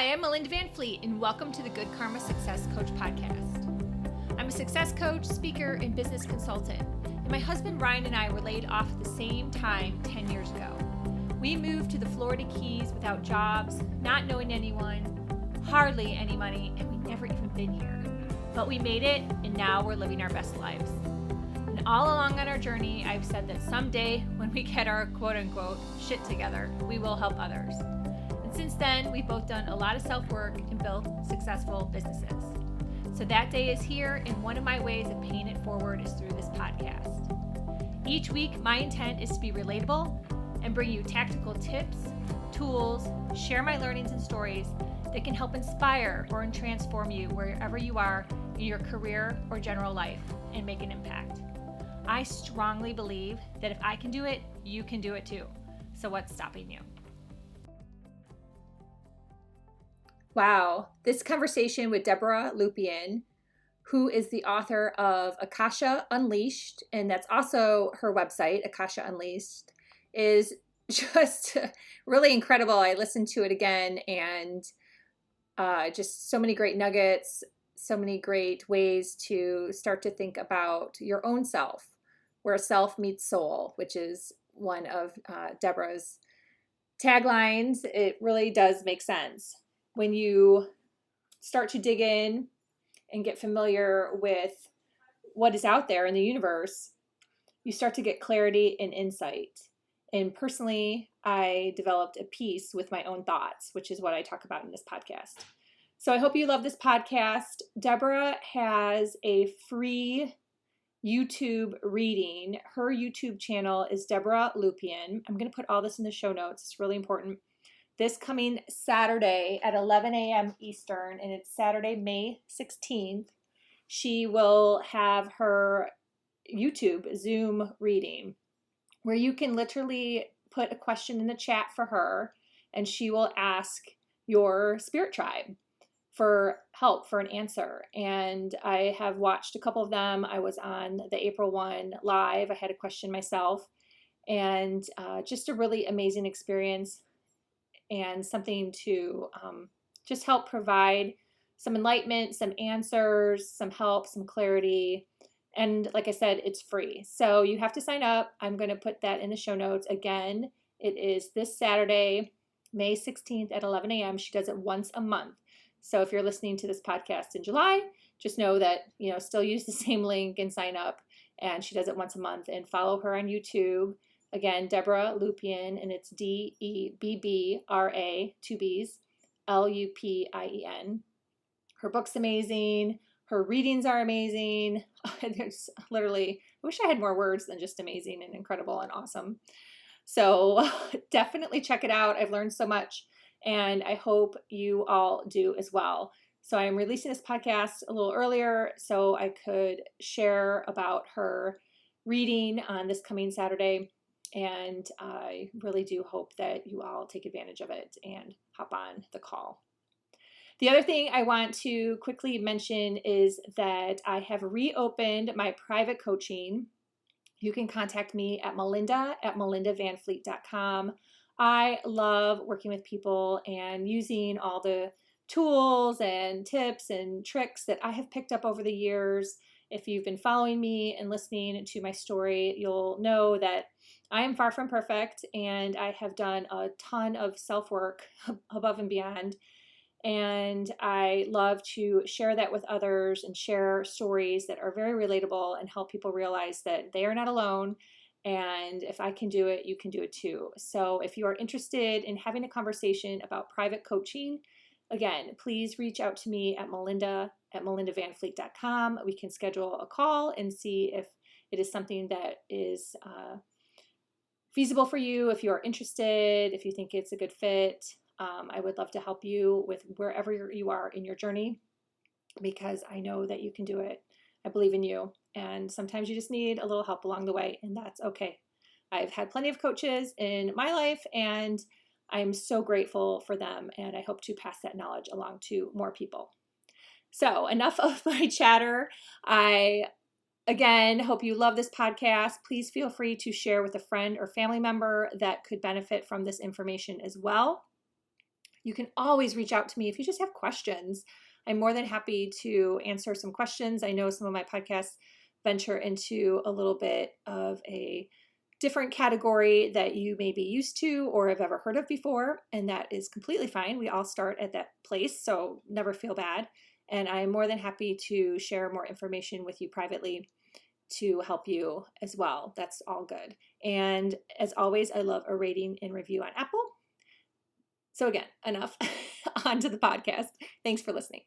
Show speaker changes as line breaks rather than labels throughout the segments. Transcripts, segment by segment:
Hi, I'm Melinda Van Fleet, and welcome to the Good Karma Success Coach podcast. I'm a success coach, speaker, and business consultant, and my husband Ryan and I were laid off at the same time 10 years ago. We moved to the Florida Keys without jobs, not knowing anyone, hardly any money, and we'd never even been here. But we made it, and now we're living our best lives. And all along on our journey, I've said that someday when we get our quote-unquote shit together, we will help others. Since then, we've both done a lot of self-work and built successful businesses. So that day is here, and one of my ways of paying it forward is through this podcast. Each week, my intent is to be relatable and bring you tactical tips, tools, share my learnings and stories that can help inspire or transform you wherever you are in your career or general life and make an impact. I strongly believe that if I can do it, you can do it too. So what's stopping you? Wow, this conversation with Debbra Lupien, who is the author of Akasha Unleashed, and that's also her website, Akasha Unleashed, is just really incredible. I listened to it again, and just so many great nuggets, so many great ways to start to think about your own self, where self meets soul, which is one of Debra's taglines. It really does make sense. When you start to dig in and get familiar with what is out there in the universe, you start to get clarity and insight. And personally, I developed a peace with my own thoughts, which is what I talk about in this podcast. So I hope you love this podcast. Debbra has a free YouTube reading. Her YouTube channel is Debbra Lupien. I'm going to put all this in the show notes. It's really important. This coming Saturday at 11 a.m. Eastern, and it's Saturday, May 16th, she will have her YouTube Zoom reading where you can literally put a question in the chat for her, and she will ask your spirit tribe for help, for an answer. And I have watched a couple of them. I was on the April 1 live. I had a question myself, and just a really amazing experience. And something to just help provide some enlightenment, some answers, some help, some clarity. And like I said, it's free. So you have to sign up. I'm going to put that in the show notes. Again, it is this Saturday, May 16th at 11 a.m. She does it once a month. So if you're listening to this podcast in July, just know that, still use the same link and sign up. And she does it once a month. And follow her on YouTube. Again, Debbra Lupien, and it's Debbra, 2 B's, Lupien. Her book's amazing. Her readings are amazing. There's literally, I wish I had more words than just amazing and incredible and awesome. So definitely check it out. I've learned so much, and I hope you all do as well. So I'm releasing this podcast a little earlier so I could share about her reading on this coming Saturday. And I really do hope that you all take advantage of it and hop on the call. The other thing I want to quickly mention is that I have reopened my private coaching. You can contact me at melinda@melindavanfleet.com. I love working with people and using all the tools and tips and tricks that I have picked up over the years. If you've been following me and listening to my story, you'll know that I am far from perfect, and I have done a ton of self-work above and beyond. And I love to share that with others and share stories that are very relatable and help people realize that they are not alone. And if I can do it, you can do it too. So if you are interested in having a conversation about private coaching, again, please reach out to me at melinda@melindavanfleet.com. We can schedule a call and see if it is something that is feasible for you. If you are interested, if you think it's a good fit, I would love to help you with wherever you are in your journey, because I know that you can do it. I believe in you. And sometimes you just need a little help along the way, and that's okay. I've had plenty of coaches in my life, and I'm so grateful for them, and I hope to pass that knowledge along to more people. So enough of my chatter. I, again, hope you love this podcast. Please feel free to share with a friend or family member that could benefit from this information as well. You can always reach out to me if you just have questions. I'm more than happy to answer some questions. I know some of my podcasts venture into a little bit of a different category that you may be used to or have ever heard of before, and that is completely fine. We all start at that place, so never feel bad. And I'm more than happy to share more information with you privately to help you as well. That's all good. And as always, I love a rating and review on Apple. So again, enough. On to the podcast. Thanks for listening.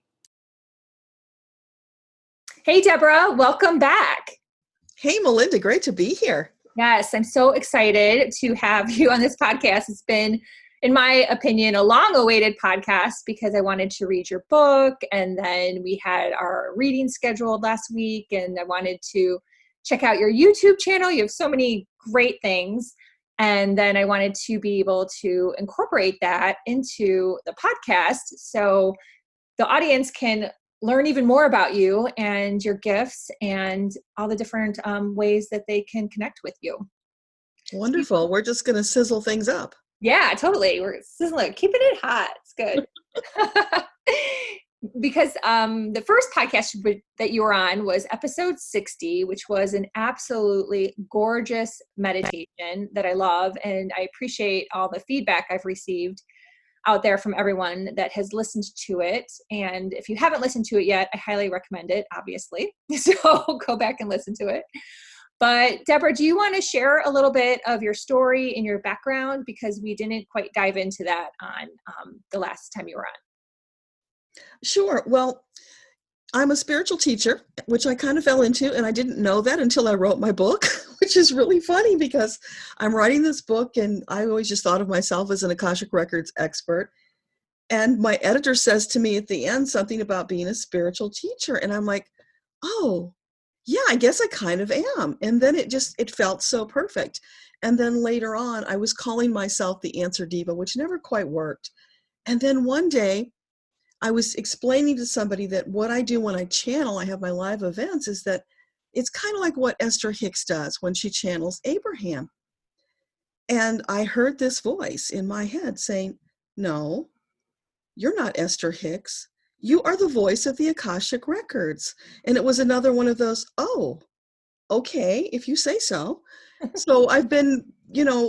Hey, Deborah, welcome back.
Hey, Melinda, great to be here.
Yes, I'm so excited to have you on this podcast. It's been, in my opinion, a long-awaited podcast because I wanted to read your book, and then we had our reading scheduled last week, and I wanted to check out your YouTube channel. You have so many great things. And then I wanted to be able to incorporate that into the podcast so the audience can learn even more about you and your gifts and all the different ways that they can connect with you.
Wonderful. We're just going to sizzle things up.
Yeah, totally. We're sizzling, keeping it hot. It's good. Because the first podcast that you were on was episode 60, which was an absolutely gorgeous meditation that I love. And I appreciate all the feedback I've received out there from everyone that has listened to it. And if you haven't listened to it yet, I highly recommend it, obviously. So go back and listen to it. But Deborah, do you want to share a little bit of your story and your background? Because we didn't quite dive into that on the last time you were on.
Sure. Well, I'm a spiritual teacher, which I kind of fell into, and I didn't know that until I wrote my book, which is really funny because I'm writing this book and I always just thought of myself as an Akasha Records expert. And my editor says to me at the end something about being a spiritual teacher. And I'm like, oh, yeah, I guess I kind of am. And then it felt so perfect. And then later on, I was calling myself the Answer Diva, which never quite worked. And then one day, I was explaining to somebody that what I do when I channel, I have my live events, is that it's kind of like what Esther Hicks does when she channels Abraham. And I heard this voice in my head saying, no, you're not Esther Hicks. You are the voice of the Akashic Records. And it was another one of those, oh, okay, if you say so. So I've been,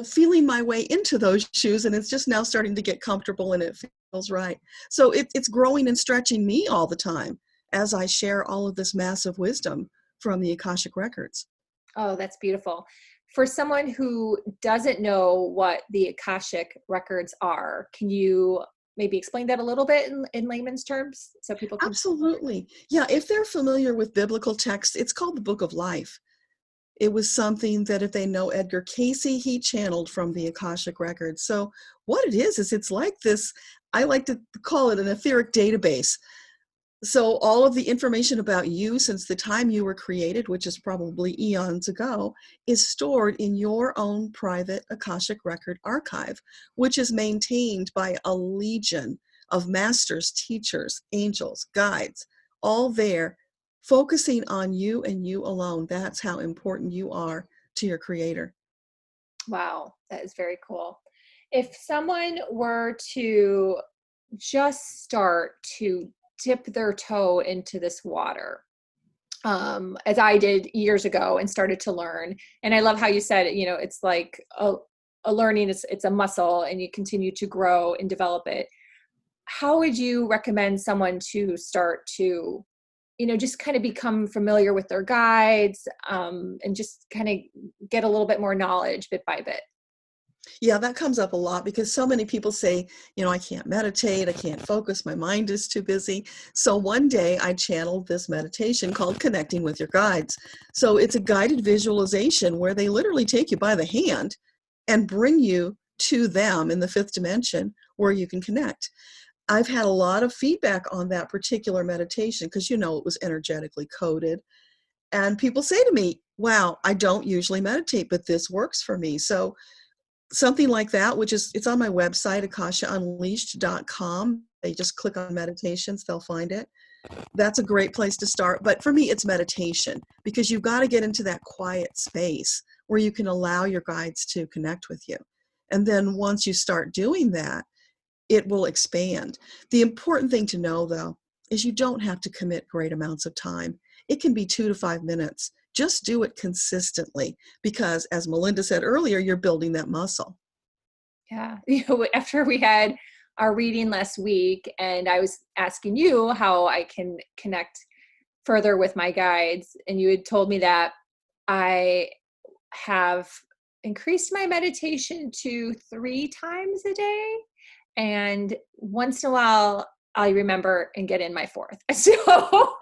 feeling my way into those shoes, and it's just now starting to get comfortable and it feels right. So it's growing and stretching me all the time as I share all of this massive wisdom from the Akashic Records.
Oh, that's beautiful. For someone who doesn't know what the Akashic Records are, can you maybe explain that a little bit in layman's terms so people can?
Absolutely. Yeah, if they're familiar with biblical text, it's called the Book of Life. It was something that if they know Edgar Casey, he channeled from the Akashic Records. So what it is it's like this, I like to call it an etheric database. So all of the information about you since the time you were created, which is probably eons ago, is stored in your own private Akashic Record archive, which is maintained by a legion of masters, teachers, angels, guides, all there focusing on you and you alone. That's how important you are to your creator.
Wow, that is very cool. If someone were to just start to dip their toe into this water, as I did years ago and started to learn, and I love how you said, it's like a learning, it's a muscle and you continue to grow and develop it. How would you recommend someone to start to just kind of become familiar with their guides, and just kind of get a little bit more knowledge bit by bit?
Yeah, that comes up a lot because so many people say, I can't meditate, I can't focus, my mind is too busy. So one day I channeled this meditation called Connecting with Your Guides. So it's a guided visualization where they literally take you by the hand and bring you to them in the fifth dimension where you can connect. I've had a lot of feedback on that particular meditation because, it was energetically coded. And people say to me, wow, I don't usually meditate, but this works for me. So something like that, it's on my website, akashaunleashed.com. They just click on meditations, they'll find it. That's a great place to start. But for me, it's meditation because you've got to get into that quiet space where you can allow your guides to connect with you. And then once you start doing that, it will expand. The important thing to know, though, is you don't have to commit great amounts of time. It can be 2 to 5 minutes. Just do it consistently because, as Melinda said earlier, you're building that muscle.
Yeah. After we had our reading last week and I was asking you how I can connect further with my guides, and you had told me that I have increased my meditation to 3 times a day. And once in a while, I remember and get in my fourth. So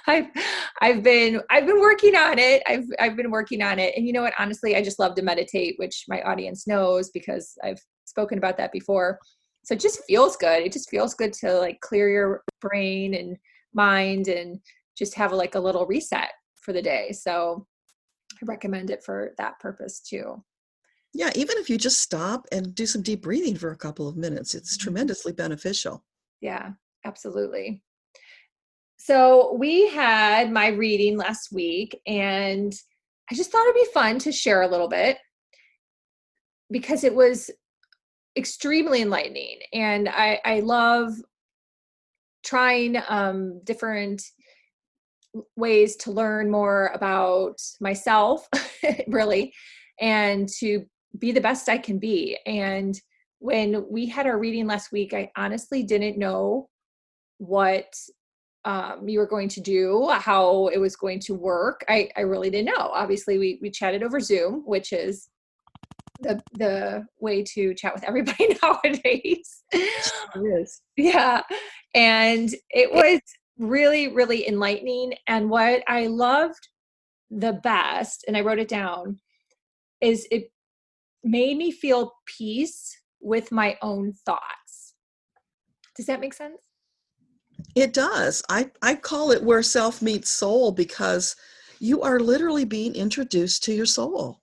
I've I've been working on it. I've been working on it. And you know what? Honestly, I just love to meditate, which my audience knows because I've spoken about that before. So it just feels good. It just feels good to like clear your brain and mind and just have like a little reset for the day. So I recommend it for that purpose too.
Yeah, even if you just stop and do some deep breathing for a couple of minutes, it's tremendously beneficial.
Yeah, absolutely. So we had my reading last week, and I just thought it'd be fun to share a little bit because it was extremely enlightening. And I love trying different ways to learn more about myself, really, and to be the best I can be. And when we had our reading last week, I honestly didn't know what you were going to do, how it was going to work. I really didn't know. Obviously, we chatted over Zoom, which is the way to chat with everybody nowadays.
Yes.
Yeah. And it was really, really enlightening. And what I loved the best, and I wrote it down, is it made me feel peace with my own thoughts. Does that make sense?
It does. I call it where self meets soul because you are literally being introduced to your soul.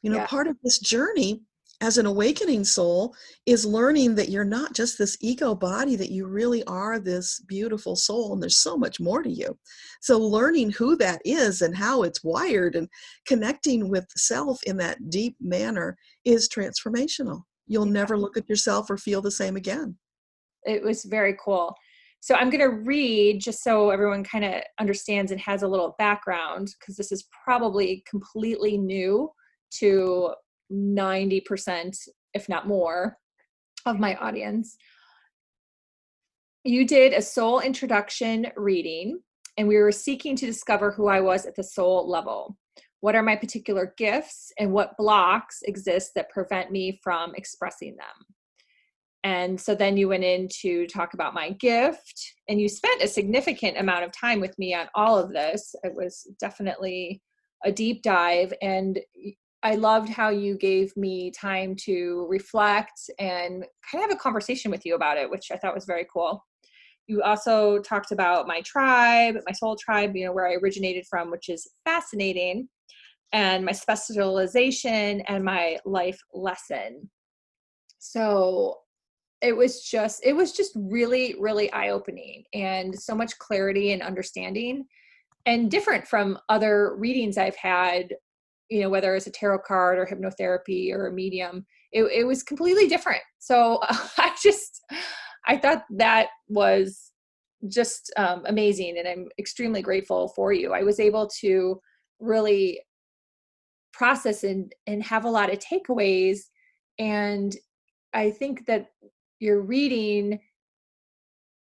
You know,
Yeah.
part of this journey as an awakening soul is learning that you're not just this ego body, that you really are this beautiful soul, and there's so much more to you. So learning who that is and how it's wired and connecting with self in that deep manner is transformational. You'll never look at yourself or feel the same again.
It was very cool. So I'm going to read just so everyone kind of understands and has a little background, because this is probably completely new to 90%, if not more, of my audience. You did a soul introduction reading, and we were seeking to discover who I was at the soul level. What are my particular gifts and what blocks exist that prevent me from expressing them? And so then you went in to talk about my gift, and you spent a significant amount of time with me on all of this. It was definitely a deep dive, and I loved how you gave me time to reflect and kind of have a conversation with you about it, which I thought was very cool. You also talked about my tribe, my soul tribe, where I originated from, which is fascinating, and my specialization and my life lesson. So it was just really, really eye-opening and so much clarity and understanding, and different from other readings I've had, whether it's a tarot card or hypnotherapy or a medium. It was completely different. So I thought that was just amazing. And I'm extremely grateful for you. I was able to really process and have a lot of takeaways. And I think that your reading,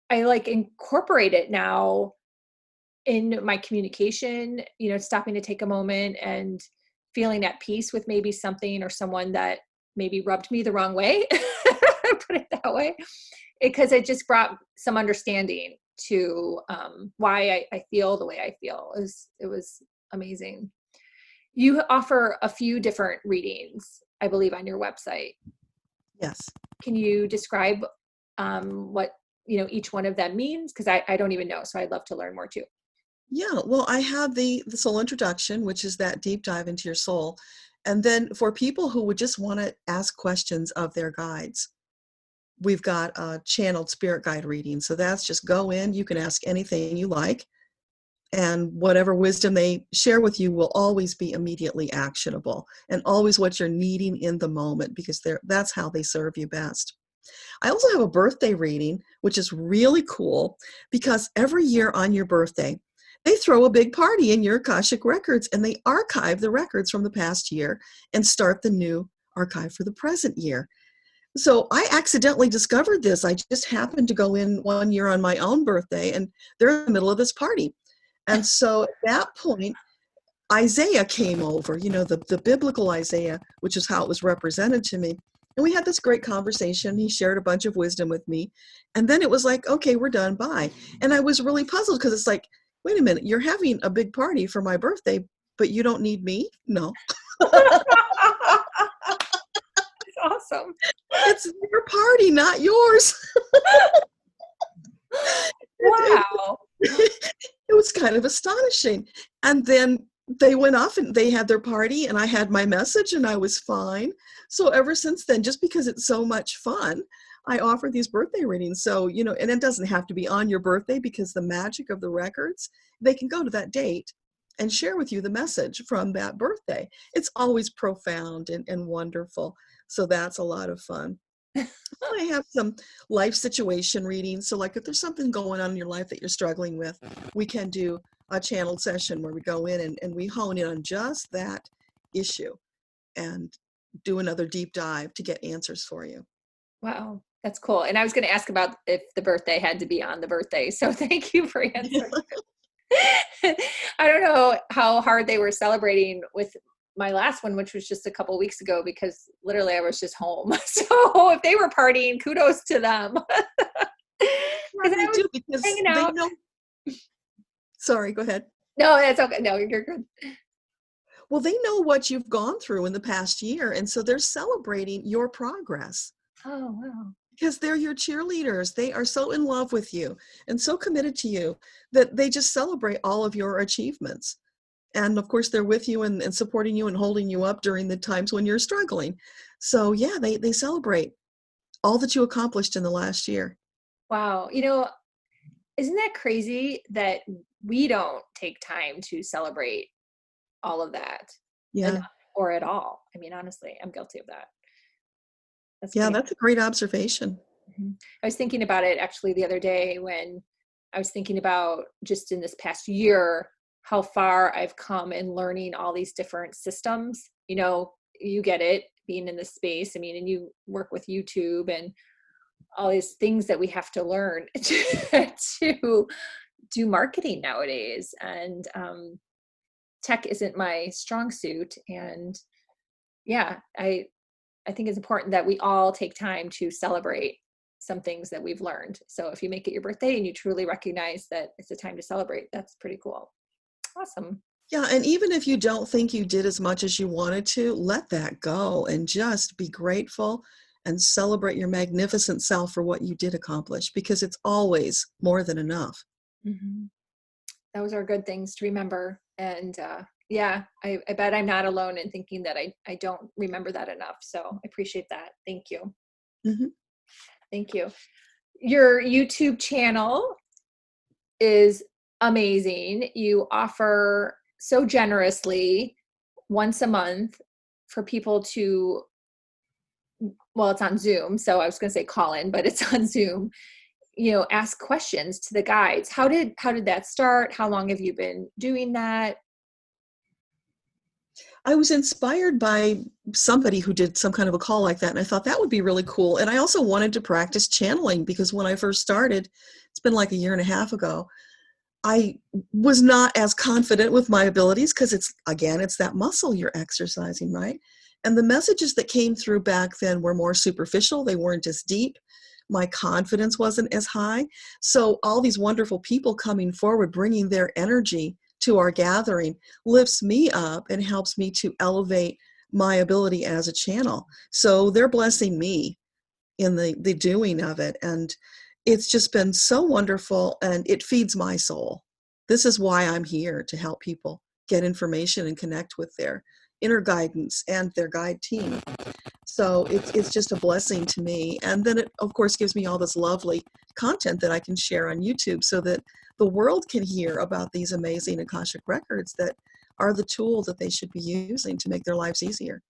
I like incorporate it now in my communication, stopping to take a moment and feeling at peace with maybe something or someone that maybe rubbed me the wrong way, put it that way, because it just brought some understanding to why I feel the way I feel. It was amazing. You offer a few different readings, I believe, on your website.
Yes.
Can you describe what each one of them means? Because I don't even know, so I'd love to learn more too.
Yeah, well, I have the soul introduction, which is that deep dive into your soul. And then for people who would just want to ask questions of their guides, we've got a channeled spirit guide reading. So that's just go in, you can ask anything you like, and whatever wisdom they share with you will always be immediately actionable and always what you're needing in the moment, because that's how they serve you best. I also have a birthday reading, which is really cool because every year on your birthday, they throw a big party in your Akashic records and they archive the records from the past year and start the new archive for the present year. So I accidentally discovered this. I just happened to go in one year on my own birthday and they're in the middle of this party. And so at that point, Isaiah came over, the biblical Isaiah, which is how it was represented to me. And we had this great conversation. He shared a bunch of wisdom with me. And then it was like, okay, we're done. Bye. And I was really puzzled because it's like, wait a minute, you're having a big party for my birthday, but you don't need me? No.
Awesome.
It's your party, not yours.
Wow.
It was kind of astonishing. And then they went off and they had their party and I had my message and I was fine. So ever since then, just because it's so much fun, I offer these birthday readings. So, and it doesn't have to be on your birthday because the magic of the records, they can go to that date and share with you the message from that birthday. It's always profound and wonderful. So that's a lot of fun. I have some life situation readings. So like if there's something going on in your life that you're struggling with, we can do a channeled session where we go in and we hone in on just that issue and do another deep dive to get answers for you.
Wow, that's cool. And I was going to ask about if the birthday had to be on the birthday. So thank you for answering. I don't know how hard they were celebrating with my last one, which was just a couple weeks ago, because literally I was just home. So if they were partying, kudos to them.
Right, they do because
hanging
they
out.
know. Sorry, go ahead.
No, that's okay. No, you're good.
Well, they know what you've gone through in the past year, and so they're celebrating your progress.
Oh, wow.
Because they're your cheerleaders. They are so in love with you and so committed to you that they just celebrate all of your achievements. And of course, they're with you and supporting you and holding you up during the times when you're struggling. So yeah, they celebrate all that you accomplished in the last year.
Wow. Isn't that crazy that we don't take time to celebrate all of that?
Yeah.
Enough, or at all? I mean, honestly, I'm guilty of that.
That's a great observation.
Mm-hmm. I was thinking about it actually the other day when I was thinking about just in this past year, how far I've come in learning all these different systems. You get it being in this space. I mean, and you work with YouTube and all these things that we have to learn to do marketing nowadays. And tech isn't my strong suit. And yeah, I think it's important that we all take time to celebrate some things that we've learned. So if you make it your birthday and you truly recognize that it's a time to celebrate, that's pretty cool. Awesome.
Yeah, and even if you don't think you did as much as you wanted to, let that go and just be grateful and celebrate your magnificent self for what you did accomplish, because it's always more than enough.
Mm-hmm. Those are good things to remember. And yeah, I bet I'm not alone in thinking that I don't remember that enough. So I appreciate that. Thank you.
Mm-hmm.
Thank you. Your YouTube channel is amazing. You offer so generously once a month for people to, well, it's on Zoom. So I was going to say call in, but it's on Zoom, ask questions to the guides. How did that start? How long have you been doing that?
I was inspired by somebody who did some kind of a call like that, and I thought that would be really cool. And I also wanted to practice channeling because when I first started, it's been like a year and a half ago, I was not as confident with my abilities because it's that muscle you're exercising, right? And the messages that came through back then were more superficial. They weren't as deep. My confidence wasn't as high. So all these wonderful people coming forward, bringing their energy to our gathering, lifts me up and helps me to elevate my ability as a channel. So they're blessing me in the doing of it. And it's just been so wonderful, and it feeds my soul. This is why I'm here, to help people get information and connect with their inner guidance and their guide team. So it's just a blessing to me. And then it, of course, gives me all this lovely content that I can share on YouTube so that the world can hear about these amazing Akashic records that are the tool that they should be using to make their lives easier.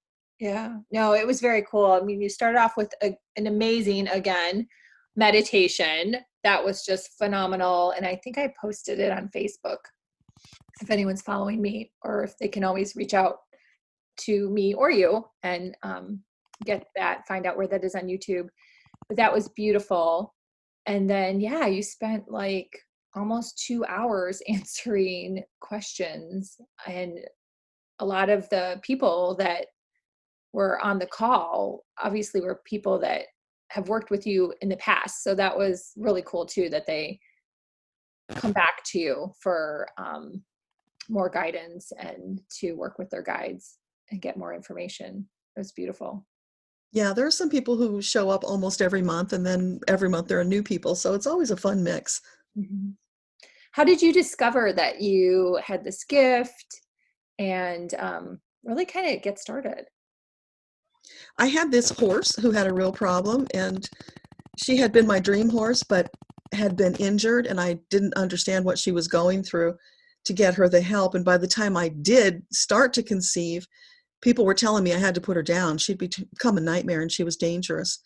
Yeah. No, it was very cool. I mean, you started off with an amazing, again, meditation that was just phenomenal. And I think I posted it on Facebook if anyone's following me, or if they can always reach out to me or you and get that, find out where that is on YouTube. But that was beautiful. And then, yeah, you spent like almost 2 hours answering questions. And a lot of the people that were on the call obviously were people that have worked with you in the past. So that was really cool too, that they come back to you for more guidance and to work with their guides and get more information. It was beautiful.
Yeah, there are some people who show up almost every month, and then every month there are new people. So it's always a fun mix.
Mhm. How did you discover that you had this gift and really kind of get started?
I had this horse who had a real problem, and she had been my dream horse, but had been injured, and I didn't understand what she was going through to get her the help. And by the time I did start to conceive, people were telling me I had to put her down. She'd become a nightmare, and she was dangerous.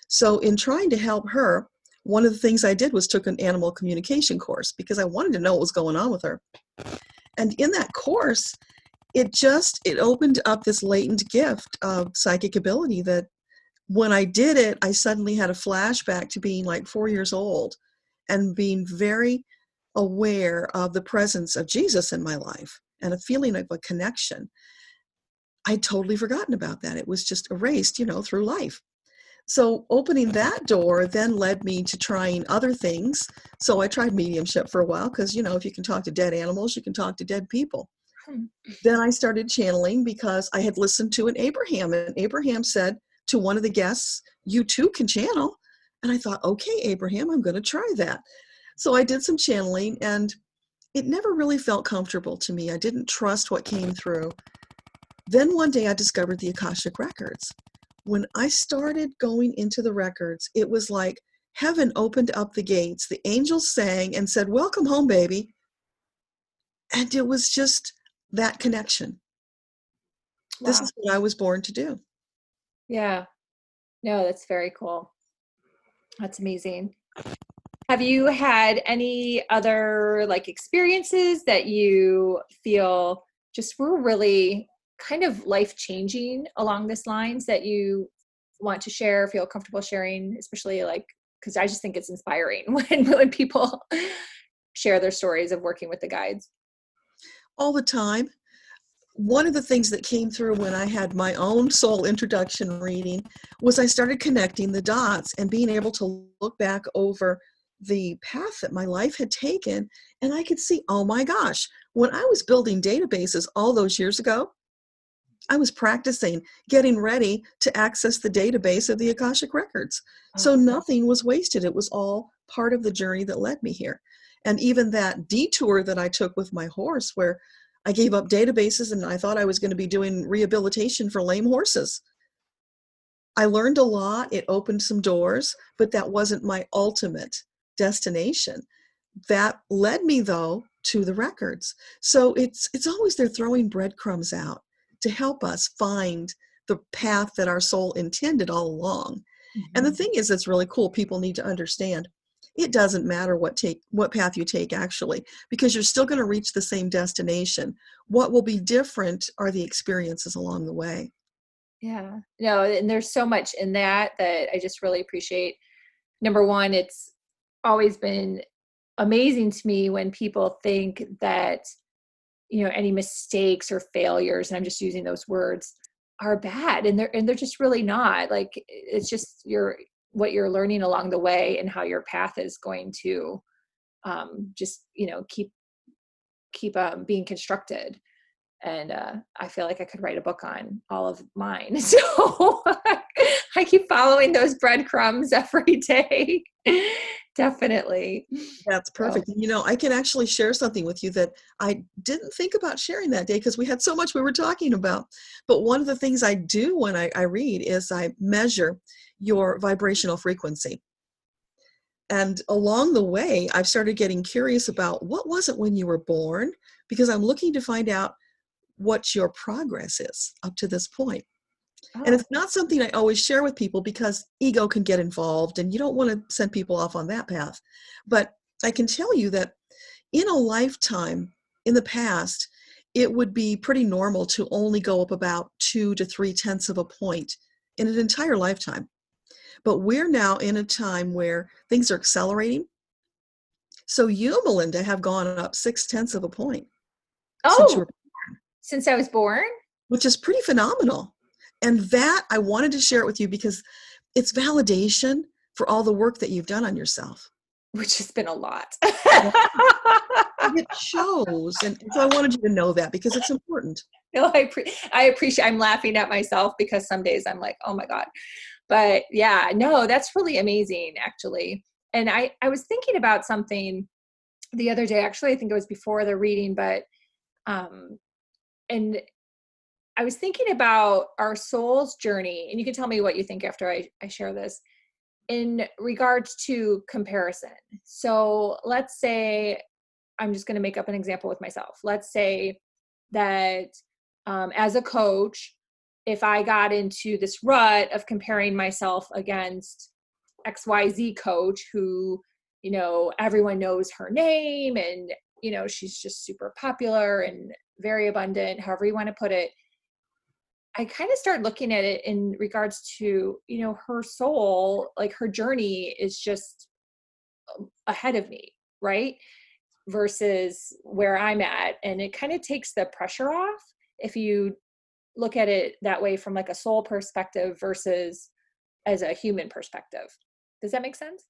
So in trying to help her, one of the things I did was took an animal communication course because I wanted to know what was going on with her. And in that course, it opened up this latent gift of psychic ability that when I did it, I suddenly had a flashback to being like 4 years old and being very aware of the presence of Jesus in my life and a feeling of a connection. I'd totally forgotten about that. It was just erased, through life. So opening that door then led me to trying other things. So I tried mediumship for a while because, if you can talk to dead animals, you can talk to dead people.
Hmm.
Then I started channeling because I had listened to an Abraham, and Abraham said to one of the guests, "You too can channel." And I thought, okay, Abraham, I'm going to try that. So I did some channeling, and it never really felt comfortable to me. I didn't trust what came through. Then one day I discovered the Akashic Records. When I started going into the records, it was like heaven opened up the gates. The angels sang and said, "Welcome home, baby." And it was just that connection. This
Wow.
is what I was born to do.
Yeah. No, that's very cool. That's amazing. Have you had any other like experiences that you feel just were really kind of life changing along this lines that you want to share, feel comfortable sharing, especially like because I just think it's inspiring when people share their stories of working with the guides.
All the time. One of the things that came through when I had my own soul introduction reading was I started connecting the dots and being able to look back over the path that my life had taken. And I could see, oh my gosh, when I was building databases all those years ago, I was practicing, getting ready to access the database of the Akashic Records. So
Oh,
nothing was wasted. It was all part of the journey that led me here. And even that detour that I took with my horse, where I gave up databases and I thought I was going to be doing rehabilitation for lame horses. I learned a lot. It opened some doors, but that wasn't my ultimate destination. That led me, though, to the records. So it's always they're throwing breadcrumbs out to help us find the path that our soul intended all along. And the
mhm.
thing is, that's really cool. People need to understand it doesn't matter what path you take, actually, because you're still going to reach the same destination. What will be different are the experiences along the way.
Yeah. No, and there's so much in that that I just really appreciate. Number one, it's always been amazing to me when people think that, any mistakes or failures, and I'm just using those words, are bad. And they're just really not. Like it's just what you're learning along the way and how your path is going to just, keep being constructed. And I feel like I could write a book on all of mine. So I keep following those breadcrumbs every day. Definitely.
That's
So
perfect. I can actually share something with you that I didn't think about sharing that day because we had so much we were talking about. But one of the things I do when I read is I measure your vibrational frequency. And along the way, I've started getting curious about what was it when you were born, because I'm looking to find out what your progress is up to this point. And
Oh,
it's not something I always share with people because ego can get involved and you don't want to send people off on that path. But I can tell you that in a lifetime, in the past, it would be pretty normal to only go up about 2 to 3 tenths of a point in an entire lifetime. But we're now in a time where things are accelerating. So you, Melinda, have gone up 6 tenths of a point since you
oh,
were,
since I was born,
which is pretty phenomenal. And that I wanted to share it with you because it's validation for all the work that you've done on yourself.
which has been a lot.
Yeah. It shows. And so I wanted you to know that because it's important.
No, I appreciate, I'm laughing at myself because some days I'm like, oh my God. But yeah, no, that's really amazing actually. And I was thinking about something the other day, actually, I think it was before the reading, but, and I was thinking about our soul's journey, and you can tell me what you think after I share this in regards to comparison. So let's say, I'm just going to make up an example with myself. Let's say that as a coach, if I got into this rut of comparing myself against XYZ coach who, everyone knows her name and, she's just super popular and very abundant, however you want to put it, I kind of start looking at it in regards to, her soul, like her journey is just ahead of me, right? Versus where I'm at. And it kind of takes the pressure off if you look at it that way from like a soul perspective versus as a human perspective. Does that make sense?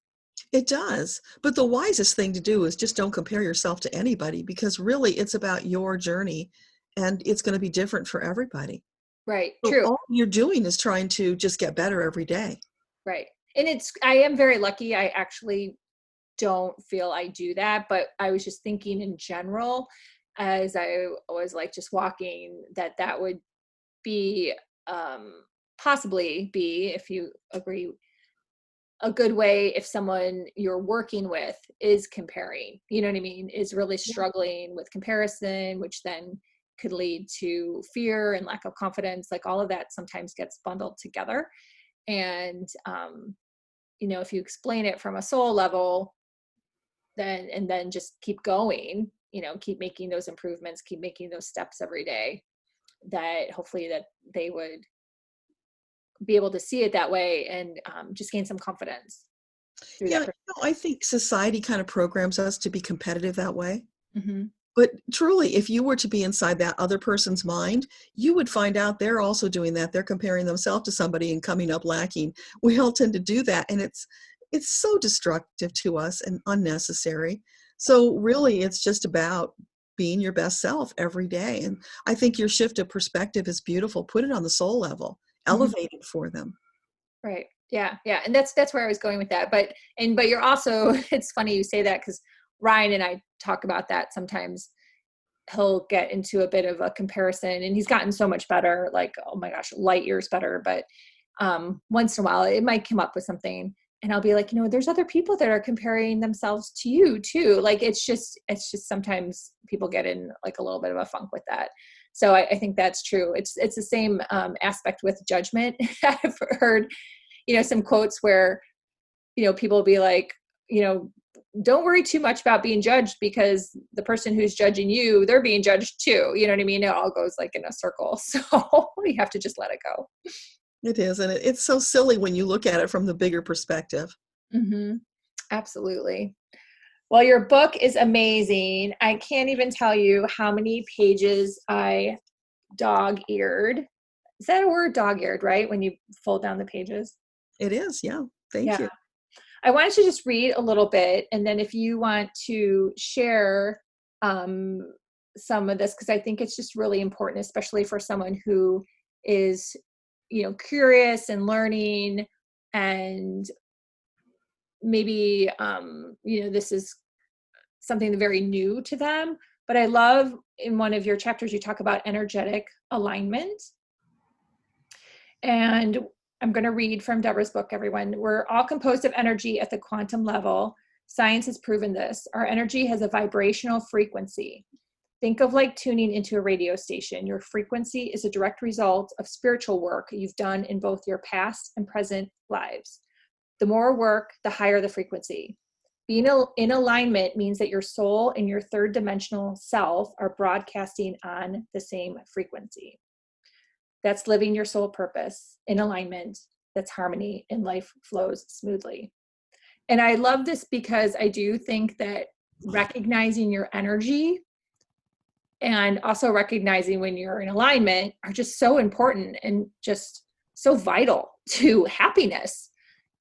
It does. But the wisest thing to do is just don't compare yourself to anybody because really it's about your journey and it's going to be different for everybody.
Right.
So
True.
all you're doing is trying to just get better every day.
Right. And I am very lucky. I actually don't feel I do that, but I was just thinking in general, as I was like just walking, that would be possibly be, if you agree, a good way if someone you're working with is comparing, you know what I mean, is really struggling with comparison, which then could lead to fear and lack of confidence. Like all of that sometimes gets bundled together. And if you explain it from a soul level, then just keep going, keep making those improvements, keep making those steps every day, that hopefully that they would be able to see it that way and just gain some confidence through
Yeah,
that.
I think society kind of programs us to be competitive that way.
Mm-hmm.
But truly, if you were to be inside that other person's mind, you would find out they're also doing that. They're comparing themselves to somebody and coming up lacking. We all tend to do that, and it's so destructive to us and unnecessary. So really, it's just about being your best self every day. And I think your shift of perspective is beautiful. Put it on the soul level,
Mm-hmm.
elevate it for them.
Right. Yeah. Yeah. And that's where I was going with that. But you're also, it's funny you say that because Ryan and I talk about that sometimes. He'll get into a bit of a comparison and he's gotten so much better, like, oh my gosh, light years better. But once in a while it might come up with something and I'll be like, there's other people that are comparing themselves to you too. Like it's just sometimes people get in like a little bit of a funk with that. So I think that's true. It's the same aspect with judgment. I've heard, some quotes where, people will be like, don't worry too much about being judged because the person who's judging you, they're being judged too. You know what I mean? It all goes like in a circle. So you have to just let it go.
It is, and it's so silly when you look at it from the bigger perspective.
Mm-hmm. Absolutely. Well, your book is amazing. I can't even tell you how many pages I dog-eared. Is that a word? Dog-eared, right? When you fold down the pages?
It is, yeah. Thank
Yeah.
you.
I wanted to just read a little bit, and then if you want to share some of this, because I think it's just really important, especially for someone who is, curious and learning, and maybe, this is something very new to them. But I love in one of your chapters, you talk about energetic alignment. And I'm going to read from Debra's book, everyone. We're all composed of energy at the quantum level. Science has proven this. Our energy has a vibrational frequency. Think of like tuning into a radio station. Your frequency is a direct result of spiritual work you've done in both your past and present lives. The more work, the higher the frequency. Being in alignment means that your soul and your third dimensional self are broadcasting on the same frequency. That's living your soul purpose in alignment. That's harmony, and life flows smoothly. And I love this because I do think that recognizing your energy and also recognizing when you're in alignment are just so important and just so vital to happiness,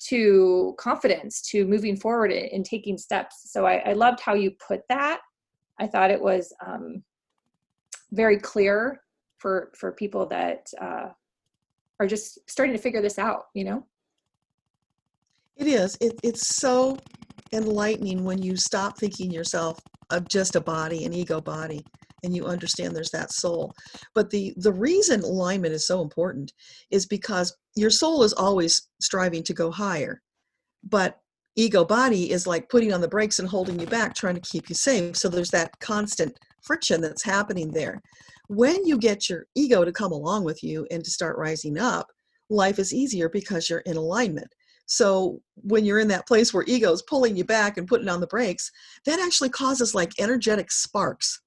to confidence, to moving forward and taking steps. So I loved how you put that. I thought it was very clear for people that are just starting to figure this out, you know?
It is. It's so enlightening when you stop thinking yourself of just a body, an ego body, and you understand there's that soul. But the reason alignment is so important is because your soul is always striving to go higher, but ego body is like putting on the brakes and holding you back, trying to keep you safe. So there's that constant friction that's happening there. When you get your ego to come along with you and to start rising up, life is easier because you're in alignment. So when you're in that place where ego is pulling you back and putting on the brakes, that actually causes like energetic sparks,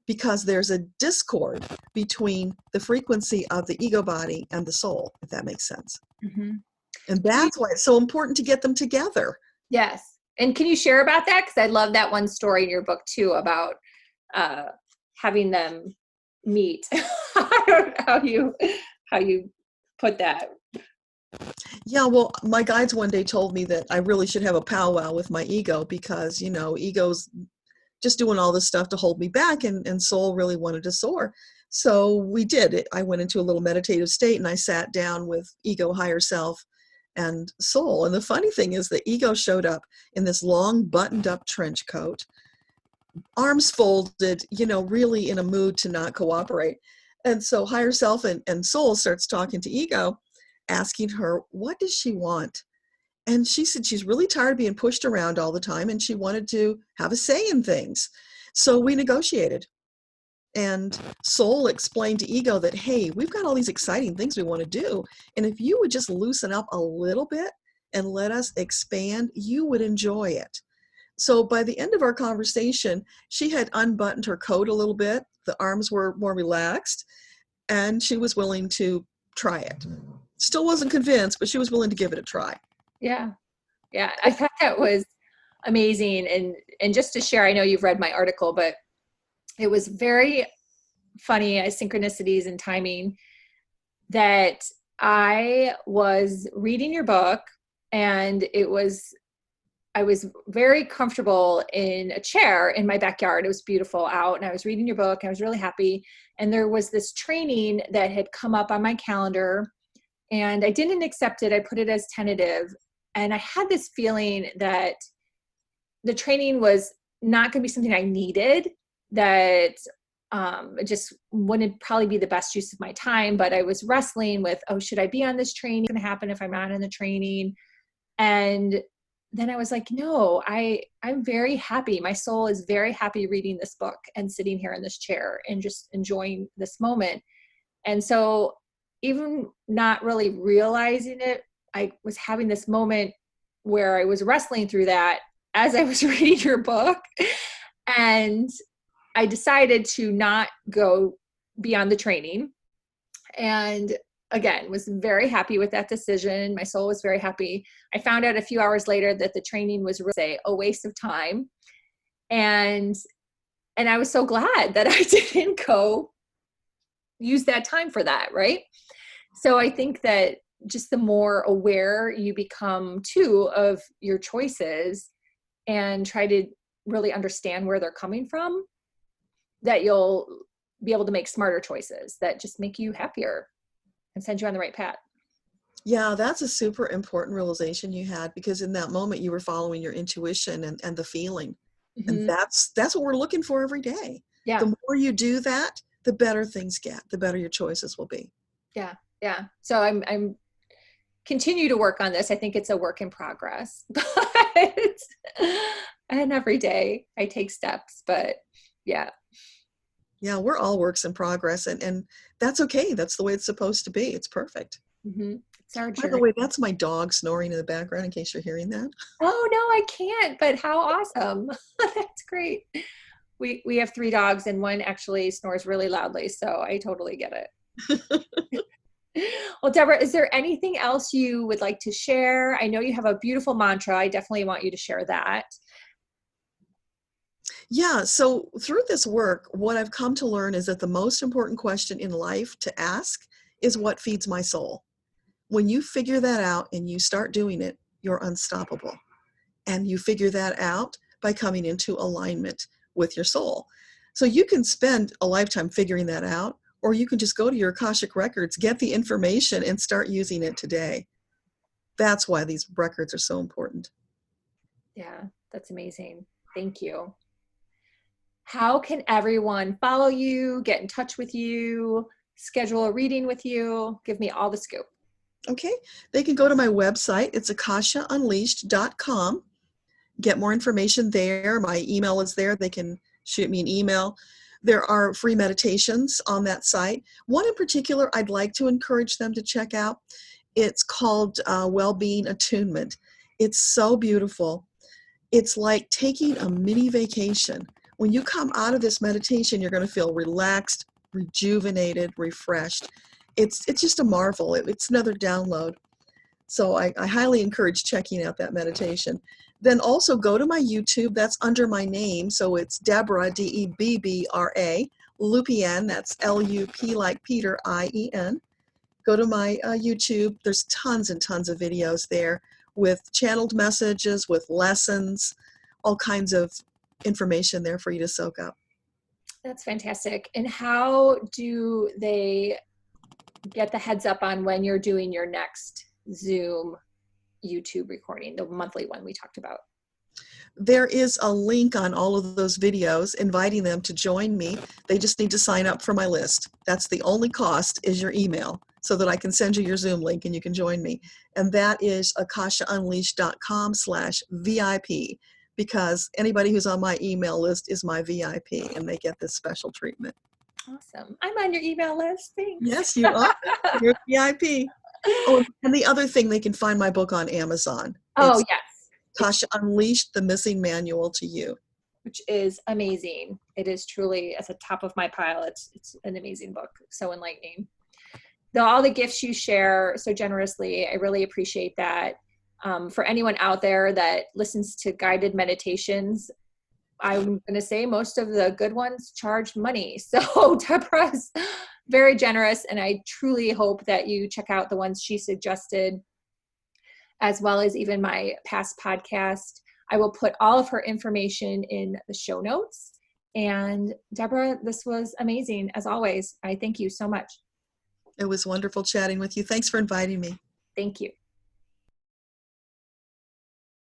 because there's a discord between the frequency of the ego body and the soul, if that makes sense.
Mm-hmm.
And that's why it's so important to get them together.
Yes. And can you share about that? Because I love that one story in your book too about having them meet. I don't know how you put that.
Yeah, well, my guides one day told me that I really should have a powwow with my ego because, you know, ego's just doing all this stuff to hold me back, and soul really wanted to soar. So we did it. I went into a little meditative state and I sat down with ego, higher self, and soul. And the funny thing is the ego showed up in this long buttoned up trench coat, arms folded, you know, really in a mood to not cooperate. And so higher self and soul starts talking to ego, asking her, what does she want? And she said she's really tired of being pushed around all the time and she wanted to have a say in things. So we negotiated. And soul explained to ego that, hey, we've got all these exciting things we want to do. And if you would just loosen up a little bit and let us expand, you would enjoy it. So by the end of our conversation, she had unbuttoned her coat a little bit. The arms were more relaxed and she was willing to try it. Still wasn't convinced, but she was willing to give it a try.
Yeah. Yeah. I thought that was amazing. And just to share, I know you've read my article, but it was very funny as synchronicities and timing that I was reading your book and I was very comfortable in a chair in my backyard. It was beautiful out and I was reading your book and I was really happy. And there was this training that had come up on my calendar and I didn't accept it. I put it as tentative. And I had this feeling that the training was not going to be something I needed, that it just wouldn't probably be the best use of my time. But I was wrestling with, oh, should I be on this training? What's going to happen if I'm not in the training? And then I was like, no, I'm very happy. My soul is very happy reading this book and sitting here in this chair and just enjoying this moment. And so even not really realizing it, I was having this moment where I was wrestling through that as I was reading your book. And I decided to not go beyond the training. And again, was very happy with that decision. My soul was very happy. I found out a few hours later that the training was really a waste of time. And I was so glad that I didn't go use that time for that, right? So I think that just the more aware you become too of your choices and try to really understand where they're coming from, that you'll be able to make smarter choices that just make you happier and send you on the right path.
Yeah, that's a super important realization you had, because in that moment you were following your intuition and the feeling. Mm-hmm. And that's what we're looking for every day.
Yeah.
The more you do that, the better things get, the better your choices will be.
Yeah. Yeah. So I'm continue to work on this. I think it's a work in progress, but and every day I take steps, but yeah.
Yeah, we're all works in progress, and that's okay. That's the way it's supposed to be. It's perfect.
Mm-hmm. It's our
By the
journey.
way, that's my dog snoring in the background in case you're hearing that.
Oh no, I can't, but how awesome. That's great. We have three dogs and one actually snores really loudly, so I totally get it. Well, Deborah, is there anything else you would like to share? I know you have a beautiful mantra. I definitely want you to share that.
Yeah, so through this work, what I've come to learn is that the most important question in life to ask is what feeds my soul. When you figure that out and you start doing it, you're unstoppable. And you figure that out by coming into alignment with your soul. So you can spend a lifetime figuring that out, or you can just go to your Akashic Records, get the information, and start using it today. That's why these records are so important.
Yeah, that's amazing. Thank you. How can everyone follow you, get in touch with you, schedule a reading with you? Give me all the scoop.
Okay, they can go to my website. It's akashaunleashed.com. Get more information there. My email is there. They can shoot me an email. There are free meditations on that site. One in particular I'd like to encourage them to check out. It's called Wellbeing Attunement. It's so beautiful. It's like taking a mini vacation. When you come out of this meditation, you're going to feel relaxed, rejuvenated, refreshed. It's just a marvel. It's another download. So I highly encourage checking out that meditation. Then also go to my YouTube. That's under my name. So it's Debbra, Debbra, Lupien. That's Lup like Peter, IEN. Go to my YouTube. There's tons and tons of videos there with channeled messages, with lessons, all kinds of information there for you to soak up.
That's fantastic. And how do they get the heads up on when you're doing your next Zoom YouTube recording, the monthly one we talked about?
There is a link on all of those videos inviting them to join me. They just need to sign up for my list. That's the only cost, is your email, so that I can send you your Zoom link and you can join me. And that is akashaunleashed.com/VIP, because anybody who's on my email list is my VIP and they get this special treatment.
Awesome. I'm on your email list. Thanks.
Yes, you are. You're VIP. Oh, and the other thing, they can find my book on Amazon.
Oh,
It's
yes.
Akasha Unleashed, the Missing Manual to You.
Which is amazing. It is truly at the top of my pile. It's an amazing book. So enlightening. All the gifts you share so generously, I really appreciate that. For anyone out there that listens to guided meditations, I'm going to say most of the good ones charge money. So Deborah's very generous, and I truly hope that you check out the ones she suggested, as well as even my past podcast. I will put all of her information in the show notes. And Deborah, this was amazing as always. I thank you so much.
It was wonderful chatting with you. Thanks for inviting me.
Thank you.